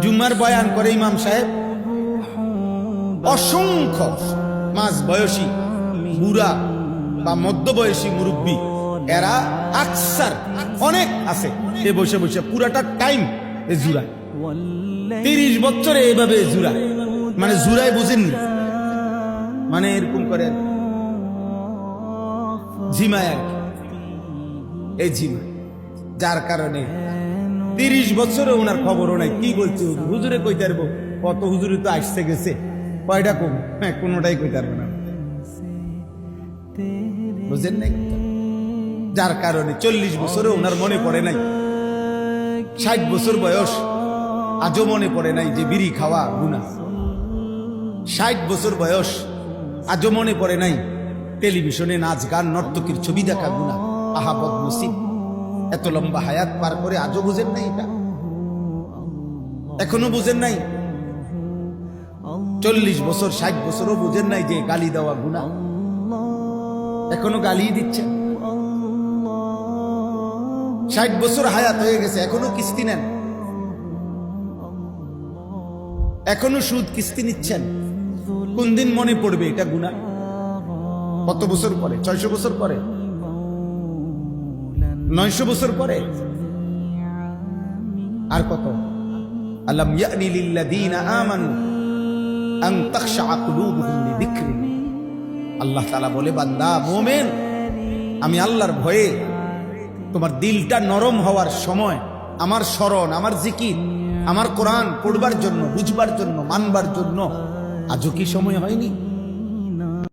জুম্মার বয়ান করে ইমাম সাহেব, অসংখ্য মাঝ বয়সী বুড়া বা মধ্যবয়সী মুরব্বী, এরা আকসার অনেক আছে, এ বসে বসে পুরাটা টাইম এ জুড়ায়। 30 বছরে এভাবে জুড়ায়, মানে জুড়ায় বুঝেননি, মানে এরকম করে ঝিমায় আর কি, এই ঝিমা, যার কারণে 30 বছরে ওনার খবরও নাই। কি বলছে হুজুরে কইতে পারবো, কত হুজুরে তো আসছে গেছে, কয়টা কম, হ্যাঁ কোনোটাই কইতে পারবে না, বুঝেন নাই। যার কারণে 40 বছরে ওনার মনে পড়ে নাই, 60 বছর বয়স আজও মনে পড়ে নাই যে বিড়ি খাওয়া গুনাহ। 60 বছর বয়স আজও মনে পড়ে নাই টেলিভিশনে নাচ গান নর্তকীর ছবি দেখা গুনাহ। আহা বদনসিব, এত লম্বা হায়াত পার করে আজও বুঝেন নাই এটা, এখনো বুঝেন নাই। 40 বছর 60 বছরও বুঝেন নাই যে গালি দেওয়া গুনাহ, এখনো গালি দিচ্ছেন। 60 বছর হায়াত হয়ে গেছে, এখনো কিস্তি নেন, এখনো সুদ কিস্তি নিচ্ছেন। কোন দিন মনে পড়বে এটা গুনাহ? কত বছর পরে? 600 বছর পরে, 900 বছর পরে, আর কত? আলাম ইয়ানি লিল্লাযীনা আমানু আন তাখশা কুলুবুহুম লিযিকরিল্লাহ। আল্লাহ তাআলা বলে, বান্দা মুমিন, আমি আল্লাহর ভয়ে তোমার দিলটা নরম হওয়ার সময়, আমার স্মরণ, আমার জিকির, আমার কোরআন পড়বার জন্য, বুঝবার জন্য, মানবার জন্য আজও কি সময় হয়নি?